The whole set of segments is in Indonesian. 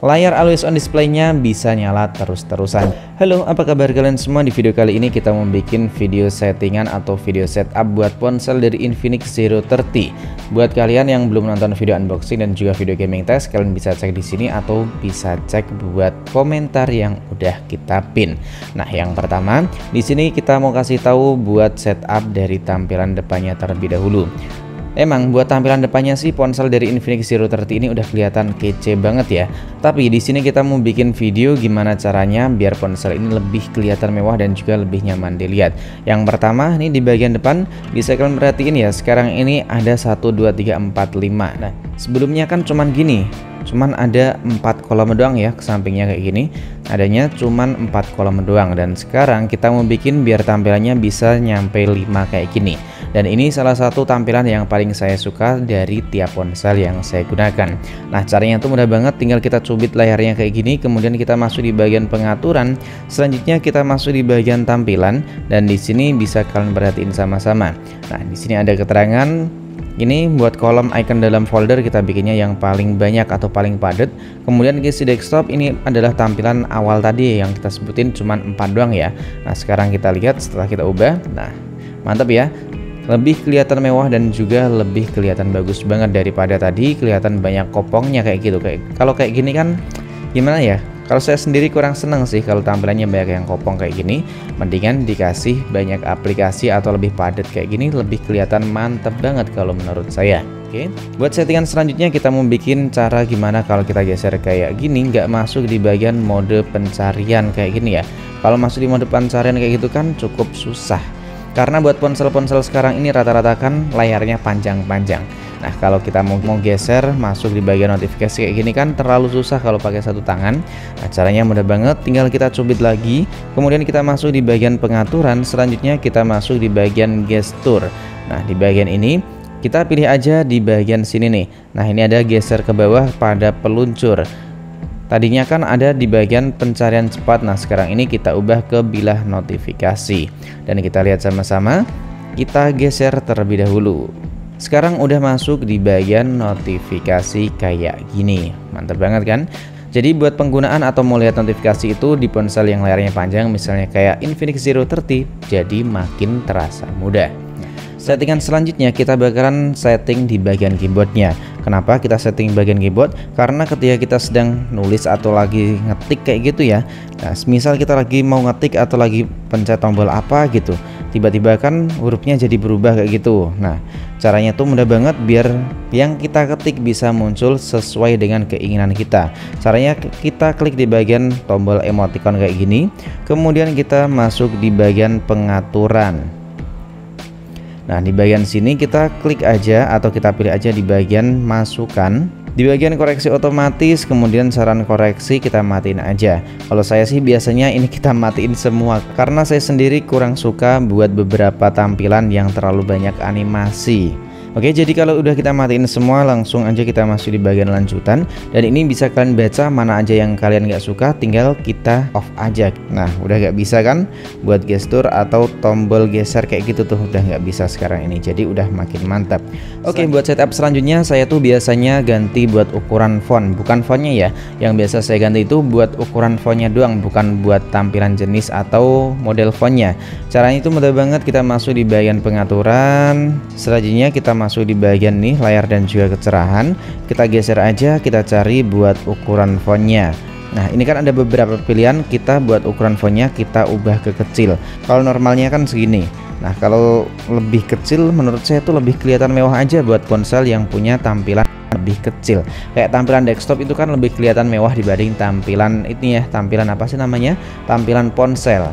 layar always on display-nya bisa nyala terus-terusan. Halo, apa kabar kalian semua? Di video kali ini kita mau bikin video settingan atau video setup buat ponsel dari Infinix Zero 30. Buat kalian yang belum nonton video unboxing dan juga video gaming test, kalian bisa cek di sini atau bisa cek buat komentar yang udah kita pin. Nah, yang pertama, di sini kita mau kasih tahu buat setup dari tampilan depannya terlebih dahulu. Emang buat tampilan depannya sih ponsel dari Infinix Zero 30 ini udah kelihatan kece banget ya. Tapi di sini kita mau bikin video gimana caranya biar ponsel ini lebih kelihatan mewah dan juga lebih nyaman dilihat. Yang pertama nih di bagian depan bisa kalian perhatiin ya, sekarang ini ada 1 2 3 4 5. Nah, sebelumnya kan cuman gini. Cuman ada 4 kolom doang ya, ke sampingnya kayak gini adanya cuman 4 kolom doang. Dan sekarang kita mau bikin biar tampilannya bisa nyampe 5 kayak gini. Dan ini salah satu tampilan yang paling saya suka dari tiap ponsel yang saya gunakan. Nah, caranya tuh mudah banget, tinggal kita cubit layarnya kayak gini, kemudian kita masuk di bagian pengaturan, selanjutnya kita masuk di bagian tampilan, dan di sini bisa kalian perhatiin sama-sama. Nah, di sini ada keterangan. Ini buat kolom icon dalam folder kita bikinnya yang paling banyak atau paling padat. Kemudian isi desktop ini adalah tampilan awal tadi yang kita sebutin cuman 4 doang ya. Nah, sekarang kita lihat setelah kita ubah. Nah, mantap ya. Lebih kelihatan mewah dan juga lebih kelihatan bagus banget daripada tadi kelihatan banyak kopongnya kayak gitu. Kalau kayak gini kan gimana ya? Kalau saya sendiri kurang seneng sih kalau tampilannya banyak yang kopong kayak gini. Mendingan dikasih banyak aplikasi atau lebih padat kayak gini, lebih kelihatan mantep banget kalau menurut saya. Oke, buat settingan selanjutnya kita mau bikin cara gimana kalau kita geser kayak gini nggak masuk di bagian mode pencarian kayak gini ya. Kalau masuk di mode pencarian kayak gitu kan cukup susah. Karena buat ponsel-ponsel sekarang ini rata-rata kan layarnya panjang-panjang. Nah, kalau kita mau geser masuk di bagian notifikasi kayak gini kan terlalu susah kalau pakai satu tangan. Nah, caranya mudah banget, tinggal kita cubit lagi, kemudian kita masuk di bagian pengaturan, selanjutnya kita masuk di bagian gestur. Nah, di bagian ini kita pilih aja di bagian sini nih. Nah, ini ada geser ke bawah pada peluncur. Tadinya kan ada di bagian pencarian cepat. Nah, sekarang ini kita ubah ke bilah notifikasi. Dan kita lihat sama-sama, kita geser terlebih dahulu. Sekarang udah masuk di bagian notifikasi kayak gini. Mantap banget kan? Jadi buat penggunaan atau mau lihat notifikasi itu di ponsel yang layarnya panjang, misalnya kayak Infinix Zero 30, jadi makin terasa mudah. Settingan selanjutnya kita bakalan setting di bagian keyboardnya. Kenapa kita setting bagian keyboard? Karena ketika kita sedang nulis atau lagi ngetik kayak gitu ya. Nah, misal kita lagi mau ngetik atau lagi pencet tombol apa gitu, tiba-tiba kan hurufnya jadi berubah kayak gitu. Nah, caranya tuh mudah banget biar yang kita ketik bisa muncul sesuai dengan keinginan kita. Caranya kita klik di bagian tombol emoticon kayak gini, kemudian kita masuk di bagian pengaturan. Nah, di bagian sini kita klik aja atau kita pilih aja di bagian masukan. Di bagian koreksi otomatis, kemudian saran koreksi kita matiin aja. Kalau saya sih biasanya ini kita matiin semua karena saya sendiri kurang suka buat beberapa tampilan yang terlalu banyak animasi. Oke, jadi kalau udah kita matiin semua, langsung aja kita masuk di bagian lanjutan. Dan ini bisa kalian baca mana aja yang kalian nggak suka, tinggal kita off aja. Nah, udah nggak bisa kan buat gestur atau tombol geser kayak gitu tuh udah nggak bisa sekarang ini. Jadi udah makin mantap. Oke, buat setup selanjutnya saya tuh biasanya ganti buat ukuran font, bukan fontnya ya. Yang biasa saya ganti itu buat ukuran fontnya doang, bukan buat tampilan jenis atau model fontnya. Caranya itu mudah banget, kita masuk di bagian pengaturan, selanjutnya kita masuk di bagian nih layar dan juga kecerahan, kita geser aja, kita cari buat ukuran fontnya. Nah, ini kan ada beberapa pilihan, kita buat ukuran fontnya kita ubah ke kecil. Kalau normalnya kan segini. Nah, kalau lebih kecil menurut saya tuh lebih kelihatan mewah aja buat ponsel yang punya tampilan lebih kecil. Kayak tampilan desktop itu kan lebih kelihatan mewah dibanding tampilan ini ya, tampilan apa sih namanya? Tampilan ponsel.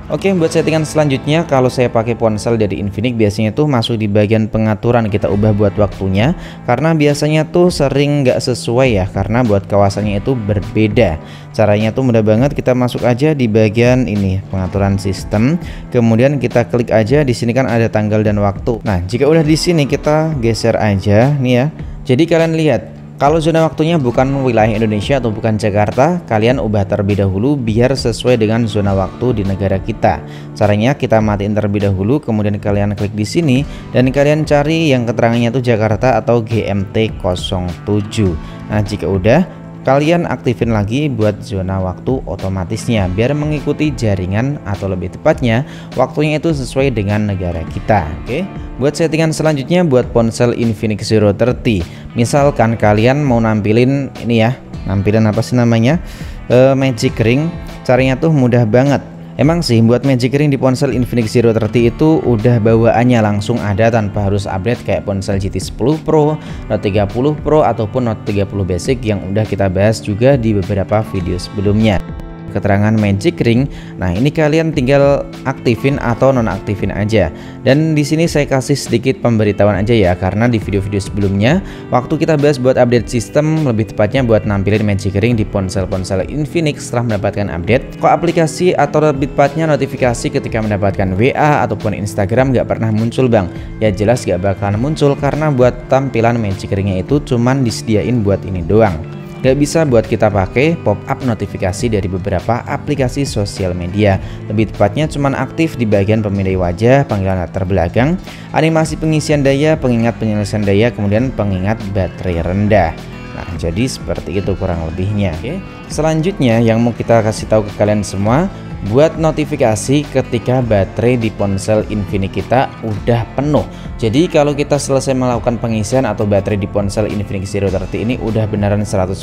Oke, buat settingan selanjutnya kalau saya pakai ponsel dari Infinix biasanya tuh masuk di bagian pengaturan, kita ubah buat waktunya karena biasanya tuh sering nggak sesuai ya, karena buat kawasannya itu berbeda. Caranya tuh mudah banget, kita masuk aja di bagian ini pengaturan sistem, kemudian kita klik aja di sini kan ada tanggal dan waktu. Nah, jika udah di sini kita geser aja nih ya. Jadi kalian lihat, kalau zona waktunya bukan wilayah Indonesia atau bukan Jakarta, kalian ubah terlebih dahulu biar sesuai dengan zona waktu di negara kita. Caranya kita matiin terlebih dahulu, kemudian kalian klik di sini dan kalian cari yang keterangannya tuh Jakarta atau GMT 07. Nah, jika udah, kalian aktifin lagi buat zona waktu otomatisnya biar mengikuti jaringan atau lebih tepatnya waktunya itu sesuai dengan negara kita. Oke, buat settingan selanjutnya buat ponsel Infinix Zero 30, misalkan kalian mau nampilin ini ya, nampilin apa sih namanya, Magic Ring. Caranya tuh mudah banget. Emang sih buat Magic Ring di ponsel Infinix Zero 30 itu udah bawaannya langsung ada tanpa harus update kayak ponsel GT 10 Pro, Note 30 Pro ataupun Note 30 Basic yang udah kita bahas juga di beberapa video sebelumnya. Keterangan Magic Ring, nah ini kalian tinggal aktifin atau nonaktifin aja. Dan di sini saya kasih sedikit pemberitahuan aja ya, karena di video-video sebelumnya waktu kita bahas buat update sistem, lebih tepatnya buat nampilin Magic Ring di ponsel-ponsel Infinix setelah mendapatkan update, kok aplikasi atau lebih tepatnya notifikasi ketika mendapatkan WA ataupun Instagram gak pernah muncul bang. Ya jelas gak bakalan muncul karena buat tampilan Magic Ringnya itu cuman disediain buat ini doang. Gak bisa buat kita pakai pop-up notifikasi dari beberapa aplikasi sosial media. Lebih tepatnya cuman aktif di bagian pemilih wajah, panggilan latar belakang, animasi pengisian daya, pengingat penyelesaian daya, kemudian pengingat baterai rendah. Nah jadi seperti itu kurang lebihnya. Oke. Selanjutnya yang mau kita kasih tahu ke kalian semua, buat notifikasi ketika baterai di ponsel Infinix kita udah penuh. Jadi kalau kita selesai melakukan pengisian atau baterai di ponsel Infinix Zero 30 ini udah beneran 100%,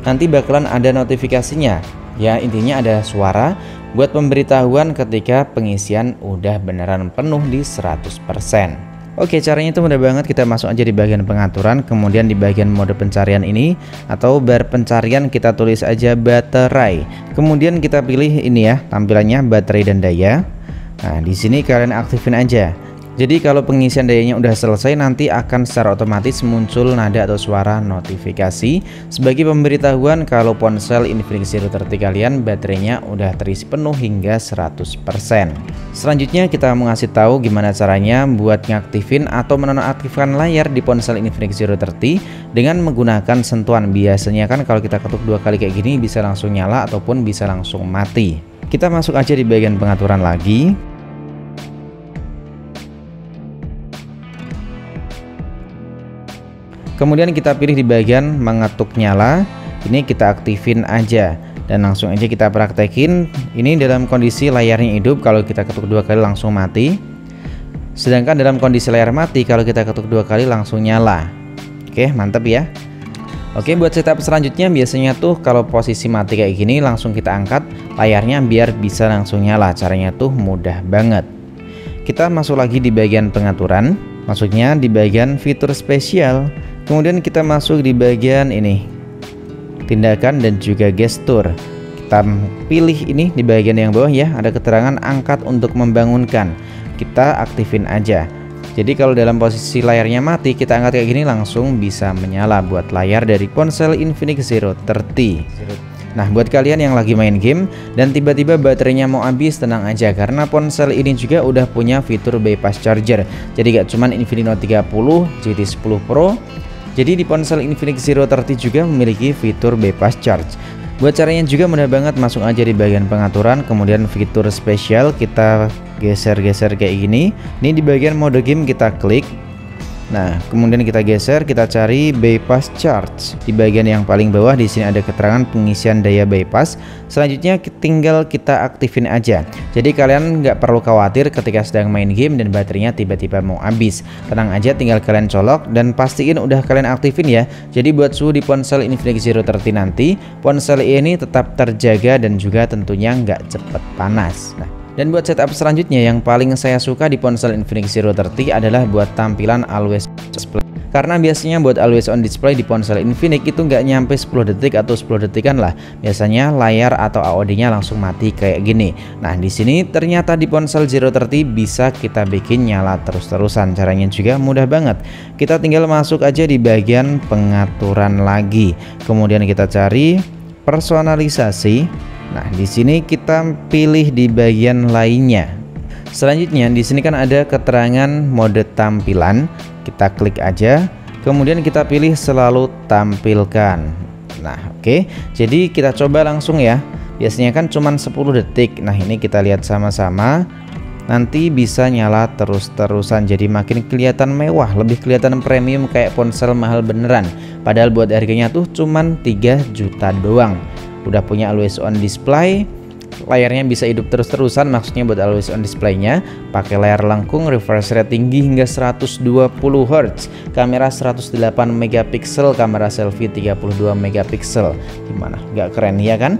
nanti bakalan ada notifikasinya. Ya intinya ada suara buat pemberitahuan ketika pengisian udah beneran penuh di 100%. Oke, caranya itu mudah banget. Kita masuk aja di bagian pengaturan, kemudian di bagian mode pencarian ini atau bar pencarian kita tulis aja baterai. Kemudian kita pilih ini ya, tampilannya baterai dan daya. Nah, di sini kalian aktifin aja. Jadi kalau pengisian dayanya udah selesai, nanti akan secara otomatis muncul nada atau suara notifikasi sebagai pemberitahuan kalau ponsel Infinix Zero 30 kalian baterainya udah terisi penuh hingga 100%. Selanjutnya kita mau ngasih tahu gimana caranya buat ngaktifin atau menonaktifkan layar di ponsel Infinix Zero 30 dengan menggunakan sentuhan. Biasanya kan kalau kita ketuk 2 kali kayak gini bisa langsung nyala ataupun bisa langsung mati. Kita masuk aja di bagian pengaturan lagi. Kemudian kita pilih di bagian mengetuk nyala, ini kita aktifin aja dan langsung aja kita praktekin. Ini dalam kondisi layarnya hidup, kalau kita ketuk 2 kali langsung mati. Sedangkan dalam kondisi layar mati, kalau kita ketuk 2 kali langsung nyala. Oke, mantap ya. Oke, buat setup selanjutnya biasanya tuh kalau posisi mati kayak gini langsung kita angkat layarnya biar bisa langsung nyala. Caranya tuh mudah banget. Kita masuk lagi di bagian pengaturan, maksudnya di bagian fitur spesial. Kemudian kita masuk di bagian ini, tindakan dan juga gestur. Kita pilih ini di bagian yang bawah ya, ada keterangan angkat untuk membangunkan. Kita aktifin aja. Jadi kalau dalam posisi layarnya mati, kita angkat kayak gini langsung bisa menyala buat layar dari ponsel Infinix Zero 30. Nah buat kalian yang lagi main game dan tiba-tiba baterainya mau habis, tenang aja karena ponsel ini juga udah punya fitur bypass charger. Jadi gak cuman Infinix Note 30, GT 10 Pro, jadi di ponsel Infinix Zero 30 juga memiliki fitur bypass charge. Buat caranya juga mudah banget, masuk aja di bagian pengaturan, kemudian fitur spesial kita geser-geser kayak gini. Ini di bagian mode game kita klik. Nah, kemudian kita geser, kita cari bypass charge. Di bagian yang paling bawah di sini ada keterangan pengisian daya bypass. Selanjutnya tinggal kita aktifin aja. Jadi kalian nggak perlu khawatir ketika sedang main game dan baterainya tiba-tiba mau habis. Tenang aja, tinggal kalian colok dan pastiin udah kalian aktifin ya. Jadi buat suhu di ponsel Infinix Zero 30 nanti, ponsel ini tetap terjaga dan juga tentunya nggak cepet panas. Nah, dan buat setup selanjutnya yang paling saya suka di ponsel Infinix Zero 30 adalah buat tampilan always display. Karena biasanya buat always on display di ponsel Infinix itu nggak nyampe 10 detik atau 10 detikan lah. Biasanya layar atau AOD-nya langsung mati kayak gini. Nah, di sini ternyata di ponsel Zero 30 bisa kita bikin nyala terus-terusan. Caranya juga mudah banget. Kita tinggal masuk aja di bagian pengaturan lagi. Kemudian kita cari personalisasi. Nah, di sini kita pilih di bagian lainnya. Selanjutnya di sini kan ada keterangan mode tampilan. Kita klik aja. Kemudian kita pilih selalu tampilkan. Nah, oke. Jadi kita coba langsung ya. Biasanya kan cuma 10 detik. Nah, ini kita lihat sama-sama. nanti bisa nyala terus-terusan, jadi makin kelihatan mewah, lebih kelihatan premium kayak ponsel mahal beneran. Padahal buat harganya tuh cuman 3 juta doang. Udah punya always on display, layarnya bisa hidup terus-terusan, maksudnya buat always on displaynya pakai layar lengkung, refresh rate tinggi hingga 120 Hz, kamera 108 megapiksel, kamera selfie 32 megapiksel. Gimana, nggak keren ya kan?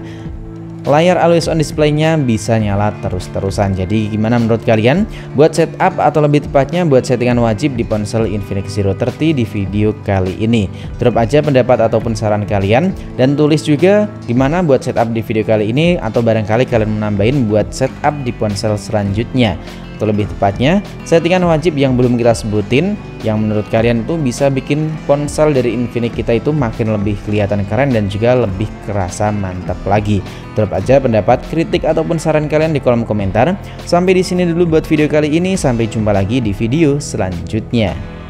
Layar always on displaynya bisa nyala terus-terusan. Jadi gimana menurut kalian buat setup atau lebih tepatnya buat settingan wajib di ponsel Infinix Zero 30 di video kali ini? Drop aja pendapat ataupun saran kalian, dan tulis juga gimana buat setup di video kali ini, atau barangkali kalian menambahin buat setup di ponsel selanjutnya. Atau lebih tepatnya settingan wajib yang belum kita sebutin yang menurut kalian tuh bisa bikin ponsel dari Infinix kita itu makin lebih kelihatan keren dan juga lebih kerasa mantap lagi. Drop aja pendapat, kritik ataupun saran kalian di kolom komentar. Sampai di sini dulu buat video kali ini, sampai jumpa lagi di video selanjutnya.